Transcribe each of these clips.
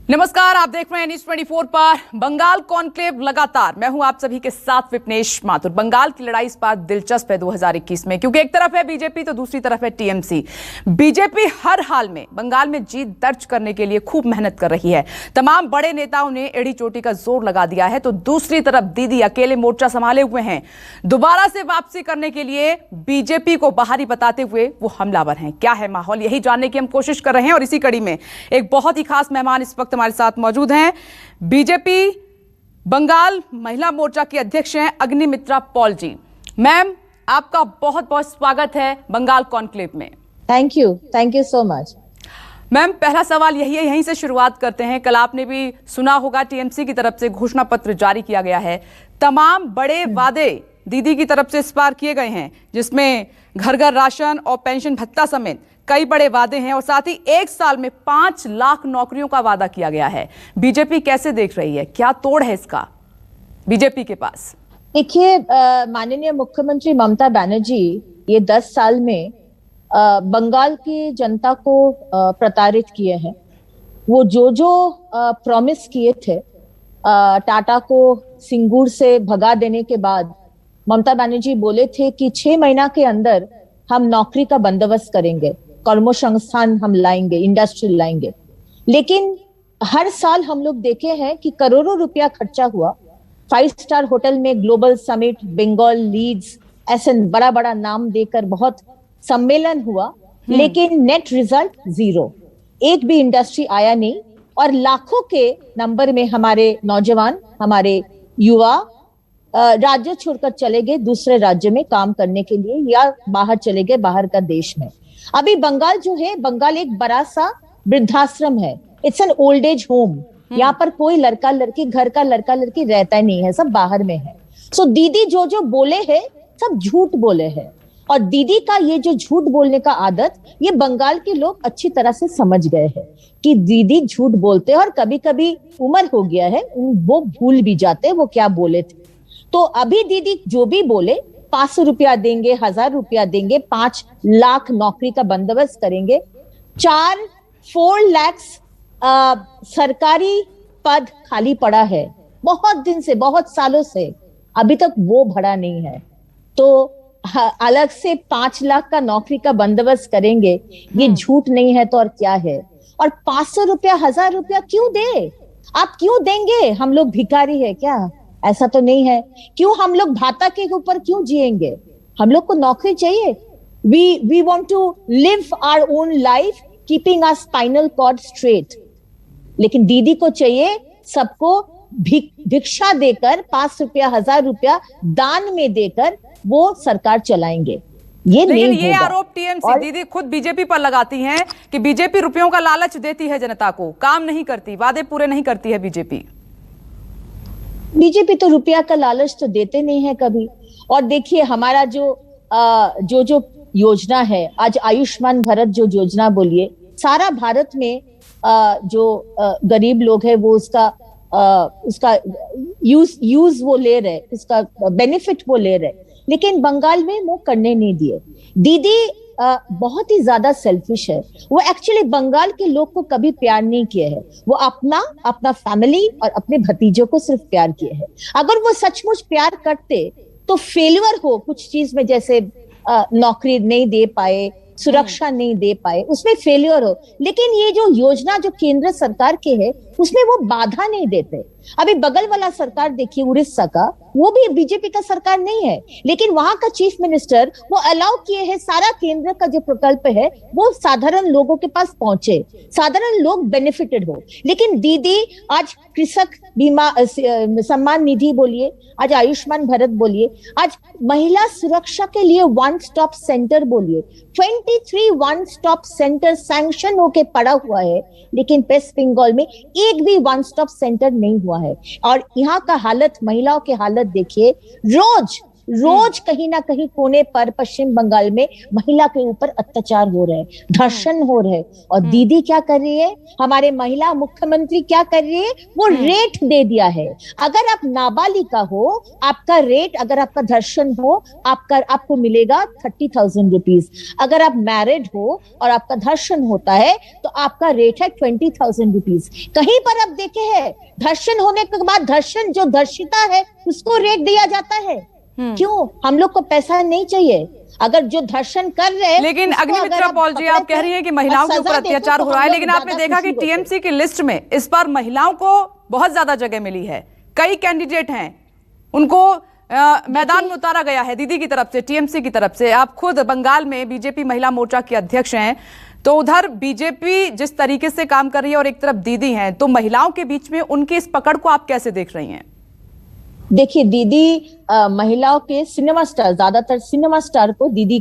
नमस्कार, आप देख रहे हैं न्यूज़ 24 पर। बंगाल कॉन्क्लेव लगातार। मैं हूं आप सभी के साथ विपनेश माथुर। बंगाल की लड़ाई इस बार दिलचस्प है 2021 में, क्योंकि एक तरफ है बीजेपी तो दूसरी तरफ है टीएमसी। बीजेपी हर हाल में बंगाल में जीत दर्ज करने के लिए खूब मेहनत कर रही है। तमाम बड़े नेताओं ने एड़ी चोटी का जोर लगा दिया है, तो दूसरी तरफ दीदी अकेले मोर्चा संभाले हुए हैं। दोबारा से वापसी करने के लिए बीजेपी को बाहरी बताते हुए वो हमलावर हैं। क्या है माहौल, यही जानने की हम कोशिश कर रहे हैं। और इसी कड़ी में एक बहुत ही खास मेहमान इस वक्त हमारे साथ मौजूद हैं। बीजेपी बंगाल महिला मोर्चा की अध्यक्ष हैं अग्निमित्रा पॉल जी। मैम, आपका बहुत बहुत स्वागत है बंगाल कॉन्क्लेव में। Thank you so much. Ma'am, पहला सवाल यही है, यहीं से शुरुआत करते हैं। कल आपने भी सुना होगा, टीएमसी की तरफ से घोषणा पत्र जारी किया गया है। तमाम बड़े वादे दीदी की तरफ से इस बार किए गए हैं, जिसमें घर घर राशन और पेंशन भत्ता समेत कई बड़े वादे हैं, और साथ ही एक साल में 5 लाख नौकरियों का वादा किया गया है। बीजेपी कैसे देख रही है, क्या तोड़ है इसका बीजेपी के पास? देखिए, माननीय मुख्यमंत्री ममता बनर्जी ये 10 साल में बंगाल की जनता को प्रताड़ित किए हैं। वो जो प्रॉमिस किए थे, टाटा को सिंगूर से भगा देने के बाद ममता बनर्जी बोले थे कि 6 महीना के अंदर हम नौकरी का बंदोबस्त करेंगे, कर्म संस्थान हम लाएंगे, इंडस्ट्री लाएंगे। लेकिन हर साल हम लोग देखे हैं कि करोड़ों रुपया खर्चा हुआ। 5 स्टार होटल में ग्लोबल समिट, बंगाल लीड्स, ऐसे बड़ा बड़ा नाम देकर बहुत सम्मेलन हुआ, लेकिन नेट रिजल्ट 0। एक भी इंडस्ट्री आया नहीं, और लाखों के नंबर में हमारे नौजवान, हमारे युवा राज्य छोड़कर चले गए दूसरे राज्य में काम करने के लिए, या बाहर चले गए, बाहर का देश में। अभी बंगाल जो है, बंगाल एक बड़ा सा वृद्धाश्रम है। It's an old age home. यहाँ पर कोई लड़का लड़की, घर का लड़का लड़की रहता नहीं है, सब बाहर में है। सो दीदी जो बोले हैं सब झूठ बोले हैं, और दीदी का ये जो झूठ बोलने का आदत, ये बंगाल के लोग अच्छी तरह से समझ गए हैं कि दीदी झूठ बोलते हैं, और कभी कभी उम्र हो गया है, वो भूल भी जाते हैं वो क्या बोले थे। तो अभी दीदी जो भी बोले, 500 रुपया देंगे, 1000 रुपया देंगे, 5 लाख नौकरी का बंदोबस्त करेंगे, 4 लाख सरकारी पद खाली पड़ा है बहुत दिन से, बहुत सालों से, अभी तक वो भरा नहीं है। तो अलग से 5 लाख का नौकरी का बंदोबस्त करेंगे, ये झूठ नहीं है तो और क्या है? और 500 रुपया, 1000 रुपया क्यों दे? आप क्यों देंगे? हम लोग भिखारी है क्या? ऐसा तो नहीं है। क्यों हम लोग भाता के ऊपर क्यों जिएंगे? हम लोग को नौकरी चाहिए। we want to live our own life keeping our spinal cord straight। लेकिन दीदी को चाहिए सबको भिक्षा देकर, 5 रुपया, 1000 रुपया दान में देकर वो सरकार चलाएंगे। ये लेकिन ये आरोप टीएमसी दीदी खुद बीजेपी पर लगाती हैं कि बीजेपी रुपयों का लालच देती है जनता को, काम नहीं करती, वादे पूरे नहीं करती है बीजेपी तो रुपया का लालच तो देते नहीं है कभी। और देखिए, हमारा जो योजना है आज, आयुष्मान भारत जो योजना बोलिए, सारा भारत में जो गरीब लोग है वो उसका यूज वो ले रहे, उसका बेनिफिट वो ले रहे, लेकिन बंगाल में वो करने नहीं दिए। दीदी बहुत ही ज्यादा सेल्फिश है। वो एक्चुअली बंगाल के लोग को कभी प्यार नहीं किए है। वो अपना फैमिली और अपने भतीजों को सिर्फ प्यार किए है। अगर वो सचमुच प्यार करते तो फेलियर हो कुछ चीज में, जैसे नौकरी नहीं दे पाए, सुरक्षा नहीं दे पाए, उसमें फेलियर हो, लेकिन ये जो योजना जो केंद्र सरकार के है उसमें वो बाधा नहीं देते। अभी बगल वाला सरकार देखिए, उड़ीसा का, वो भी बीजेपी का सरकार नहीं है, लेकिन वहां का चीफ मिनिस्टर वो अलाउ किए हैं सारा केंद्र का जो प्रकल्प है वो साधारण लोगों के पास पहुंचे, साधारण लोग बेनिफिटेड हो। लेकिन दीदी आज कृषक बीमा सम्मान निधि बोलिए, आज आयुष्मान भारत बोलिए, आज महिला सुरक्षा के लिए 1 स्टॉप सेंटर बोलिए, 23 1 स्टॉप सेंटर सैंक्शन होके पड़ा हुआ है, लेकिन वेस्ट बंगाल में एक भी 1 स्टॉप सेंटर नहीं हुआ है। और यहाँ का हालत, महिलाओं की हालत देखिए, रोज रोज कहीं ना कहीं कोने पर पश्चिम बंगाल में महिला के ऊपर अत्याचार हो रहे हैं, धर्षण हो रहे हैं। और दीदी क्या कर रही है, हमारे महिला मुख्यमंत्री क्या कर रही है, वो रेट दे दिया है। अगर आप नाबालिका हो, आपका रेट, अगर आपका धर्षण हो, आपको मिलेगा 30,000 रुपीज। अगर आप मैरिड हो और आपका धर्षण होता है तो आपका रेट है 20,000 रुपीज। कहीं पर आप देखे हैं धर्षण होने के बाद धर्षण जो धर्षिता है उसको रेट दिया जाता है? क्यों? हम लोग को पैसा नहीं चाहिए। अगर जो धर्षण कर रहे हैं, लेकिन अग्निमित्रा पॉल जी, आप कह रही हैं कि महिलाओं के ऊपर अत्याचार हो रहा है, लेकिन आपने देखा कि टीएमसी की लिस्ट में इस बार महिलाओं को बहुत ज्यादा जगह मिली है। कई कैंडिडेट हैं, उनको मैदान में उतारा गया है दीदी की तरफ से, टीएमसी की तरफ से। आप खुद बंगाल में बीजेपी महिला मोर्चा की अध्यक्ष हैं, तो उधर बीजेपी जिस तरीके से काम कर रही है और एक तरफ दीदी हैं, तो महिलाओं के बीच में उनकी इस पकड़ को आप कैसे देख रही हैं? देखिए, दीदी महिलाओं के सिनेमा स्टार, ज्यादातर सिनेमा स्टार को दीदी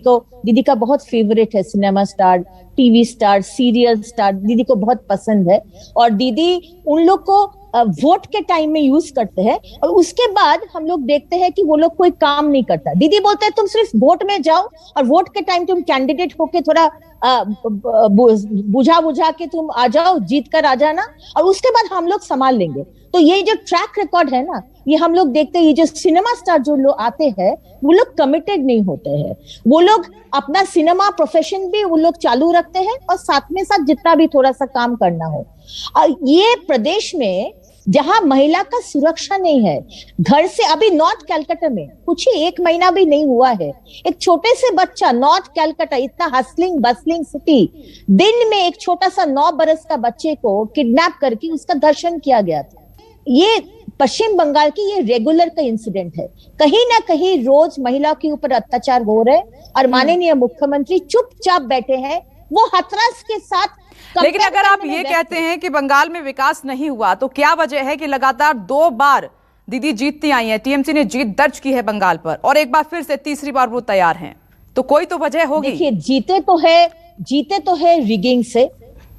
का बहुत फेवरेट है। Cinema star, TV star, serial star दीदी को बहुत पसंद है। और दीदी उन लोग को वोट के टाइम में यूज करते हैं और उसके बाद हम लोग देखते हैं कि वो लोग कोई काम नहीं करता। दीदी बोलते हैं तुम सिर्फ वोट में जाओ और वोट के टाइम तुम कैंडिडेट होके थोड़ा बुझा के तुम आ जाओ, जीत कर आ जाना, और उसके बाद हम लोग संभाल लेंगे। तो ये जो ट्रैक रिकॉर्ड है ना, ये हम लोग देखते हैं। ये जो सिनेमा स्टार जो लोग आते हैं वो लोग कमिटेड नहीं होते हैं। वो लोग अपना सिनेमा प्रोफेशन भी वो लोग चालू रखते हैं और साथ में साथ जितना भी थोड़ा सा काम करना हो। और ये प्रदेश में जहां महिला का सुरक्षा नहीं है, घर से अभी नॉर्थ कैलकाटा में कुछ ही 1 महीना भी नहीं हुआ है, एक छोटे से बच्चा, नॉर्थ कैलकाटा इतना हसलिंग बसलिंग सिटी, दिन में एक छोटा सा 9 बरस का बच्चे को किडनैप करके उसका धर्षण किया गया था। ये पश्चिम बंगाल की ये रेगुलर का इंसिडेंट है। कहीं ना कहीं रोज महिलाओं के ऊपर अत्याचार हो रहे हैं और माननीय मुख्यमंत्री चुपचाप बैठे हैं, वो हथरस के साथ। लेकिन अगर आप ये कहते हैं कि बंगाल में विकास नहीं हुआ, तो क्या वजह है कि लगातार 2 बार दीदी जीतती आई हैं, टीएमसी ने जीत दर्ज की है बंगाल पर, और एक बार फिर से तीसरी बार वो तैयार हैं, तो कोई तो वजह होगी। देखिए, जीते तो है रिगिंग से,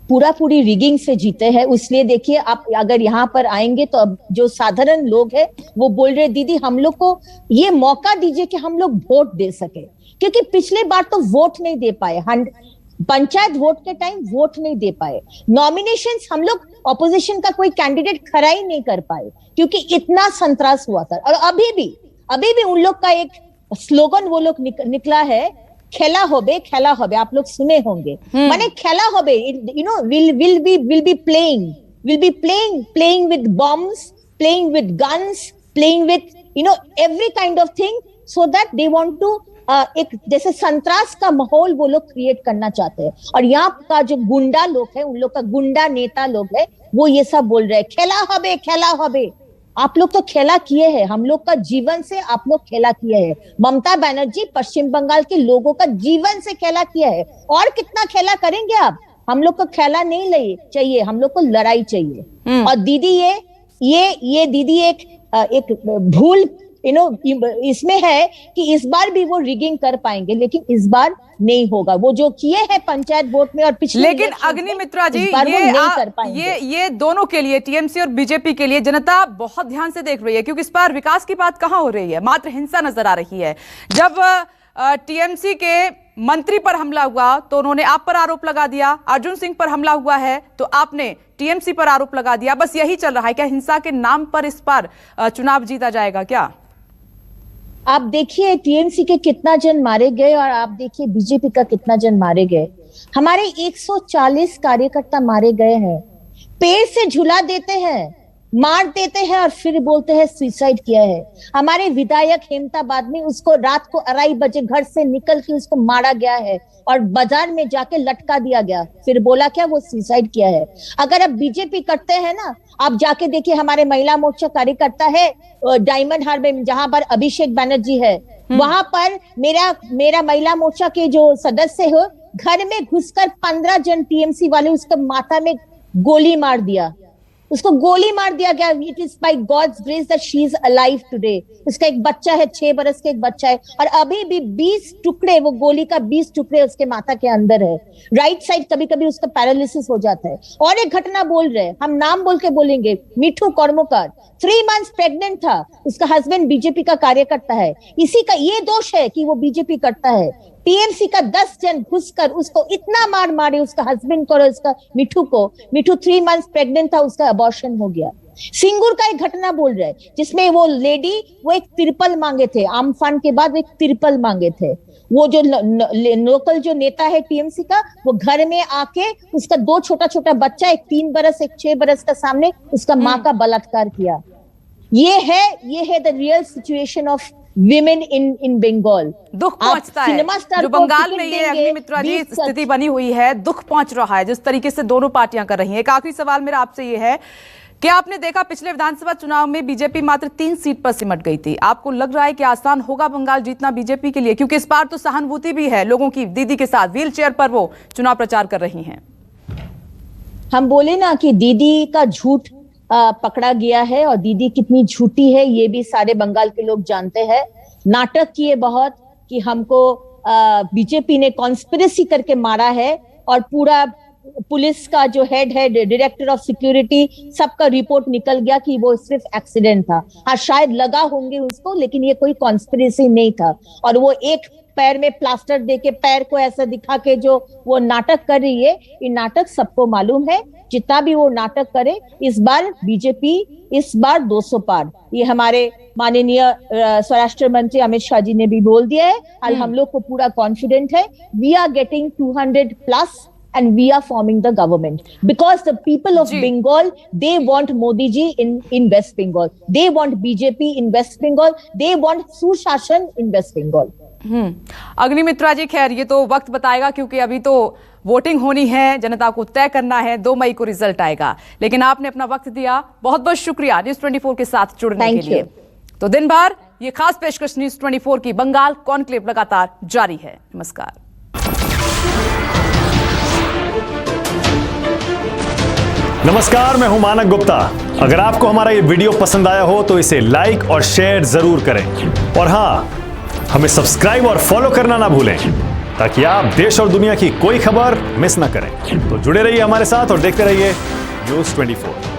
पूरी रिगिंग से जीते हैं। इसलिए देखिए, आप अगर यहाँ पर आएंगे तो अब जो साधारण लोग हैं वो बोल रहे दीदी हम लोग को ये मौका दीजिए कि हम लोग वोट दे सके, क्योंकि पिछले बार तो वोट नहीं दे पाए, पंचायत वोट के टाइम वोट नहीं दे पाए, नॉमिनेशंस हम लोग ऑपोजिशन का कोई कैंडिडेट खड़ा ही नहीं कर पाए क्योंकि इतना संतरास हुआ था। और अभी भी उन लोग का एक स्लोगन वो लोग निकला है, खेला होबे, आप लोग सुने होंगे। माने खेला होबे, you know, will be playing with bombs, playing with guns, playing with every kind of thing, so that they want to एक जैसे संतरास का माहौल वो लोग क्रिएट करना चाहते हैं। और यहाँ का जो गुंडा लोग है, उन लोग का गुंडा नेता लोग है, वो ये सब बोल रहे हैं खेला होबे। आप लोग तो खेला किए हैं, हम लोग का जीवन से आप लोग खेला किए हैं। ममता बनर्जी पश्चिम बंगाल के लोगों का जीवन से खेला किया है, और कितना खेला करेंगे आप? हम लोग को खेला नहीं चाहिए, हम लोग को लड़ाई चाहिए। और दीदी ये दीदी एक भूल इसमें है कि इस बार भी वो रिगिंग कर पाएंगे, लेकिन इस बार नहीं होगा। वो जो किए हैं पंचायत वोट में और पिछले, लेकिन अग्निमित्रा जी, ये दोनों के लिए, टीएमसी और बीजेपी के लिए जनता बहुत ध्यान से देख रही है, क्योंकि इस बार विकास की बात कहां हो रही है, मात्र हिंसा नजर आ रही है। जब टीएमसी के मंत्री पर हमला हुआ तो उन्होंने आप पर आरोप लगा दिया, अर्जुन सिंह पर हमला हुआ है तो आपने टीएमसी पर आरोप लगा दिया। बस यही चल रहा है। क्या हिंसा के नाम पर इस बार चुनाव जीता जाएगा क्या? आप देखिए टीएमसी के कितना जन मारे गए और आप देखिए बीजेपी का कितना जन मारे गए। हमारे 140 कार्यकर्ता मारे गए हैं। पेड़ से झूला देते हैं, मार देते हैं और फिर बोलते हैं सुसाइड किया है। हमारे विधायक हेमताबाद में उसको रात को 2:30 बजे घर से निकल के उसको मारा गया है और बाजार में जाके लटका दिया गया, फिर बोला क्या वो सुसाइड किया है। अगर आप बीजेपी करते हैं ना, आप जाके देखिए हमारे महिला मोर्चा कार्यकर्ता है डायमंड हार्बर में, जहां पर अभिषेक बनर्जी है, वहां पर मेरा महिला मोर्चा के जो सदस्य हो, घर में घुसकर 15 जन टीएमसी वाले उसका माथा में गोली मार दिया। उसको गोली मार दिया गया। It is by God's grace that she is alive today. उसका एक बच्चा है, 6 बरस का एक बच्चा है, और अभी भी 20 टुकड़े, वो गोली का 20 टुकड़े उसके माथा के अंदर है। राइट साइड कभी कभी उसका पैरालिसिस हो जाता है। और एक घटना बोल रहे हैं, हम नाम बोल के बोलेंगे, मिठू कर्मकार 3 मंथ्स प्रेग्नेंट था। उसका हस्बैंड बीजेपी का कार्यकर्ता है। इसी का ये दोष है कि वो बीजेपी करता है। टीएमसी का 10 जन घुसकर उसको इतना मार मारे, उसका हस्बैंड को और उसका मिठू को। मिठू 3 मंथ्स प्रेग्नेंट था, उसका अबॉर्शन हो गया। सिंगूर का एक घटना बोल रहे हैं जिसमें वो लेडी, वो एक तिरपल मांगे थे, आमफान के बाद एक तिरपल मांगे थे। वो जो लोकल जो नेता है टीएमसी का, वो घर में आके उसका 2 छोटा छोटा बच्चा, एक 3 बरस एक 6 बरस का सामने उसका माँ का बलात्कार किया। ये है the real situation of women in Bengal. दुख पहुंचता है जो बंगाल में ये अग्नि मित्रा जी स्थिति बनी हुई है, दुख पहुंच रहा है जिस तरीके से दोनों पार्टियां कर रही हैं। एक आखिरी सवाल मेरा आपसे ये है, क्या आपने देखा पिछले विधानसभा चुनाव में बीजेपी मात्र 3 सीट पर सिमट गई थी। आपको लग रहा है कि आसान होगा बंगाल जीतना बीजेपी के लिए, क्योंकि इस बार तो सहानुभूति भी है लोगों की, दीदी के साथ व्हील चेयर पर वो चुनाव प्रचार कर रही हैं। हम बोले ना कि दीदी का झूठ पकड़ा गया है, और दीदी कितनी झूठी है ये भी सारे बंगाल के लोग जानते हैं। नाटक किए बहुत कि हमको बीजेपी ने कॉन्स्पिरेसी करके मारा है, और पूरा पुलिस का जो हेड है, डायरेक्टर ऑफ सिक्योरिटी, सबका रिपोर्ट निकल गया कि वो सिर्फ एक्सीडेंट था। हाँ, शायद लगा होंगे उसको, लेकिन ये कोई कॉन्स्पिरेसी नहीं था। और वो एक पैर में प्लास्टर देके पैर को ऐसा दिखा के जो वो नाटक कर रही है, ये नाटक सबको मालूम है। जितना भी वो नाटक करे, इस बार बीजेपी इस बार 200 पार। ये हमारे माननीय स्वराष्ट्र मंत्री अमित शाह जी ने भी बोल दिया है। और हम लोग को पूरा कॉन्फिडेंट है, we are getting 200 plus and we are forming the government because the people of Bengal, they want Modi ji in West Bengal, they want BJP in West Bengal, they want सुशासन in West Bengal। अग्नि मित्रा जी, खैर ये तो वक्त बताएगा, क्योंकि अभी तो वोटिंग होनी है, जनता को तय करना है, 2 मई को रिजल्ट आएगा। लेकिन आपने अपना वक्त दिया, बहुत बहुत शुक्रिया न्यूज़ 24 के साथ जुड़ने के लिए। तो दिन भर ये खास पेशकश न्यूज़ 24 की बंगाल कॉन्क्लेव लगातार जारी है। नमस्कार। नमस्कार, मैं हूं मानक गुप्ता। अगर आपको हमारा ये वीडियो पसंद आया हो तो इसे लाइक और शेयर जरूर करें, और हां, हमें सब्सक्राइब और फॉलो करना ना भूलें ताकि आप देश और दुनिया की कोई खबर मिस ना करें। तो जुड़े रहिए हमारे साथ और देखते रहिए न्यूज़ 24।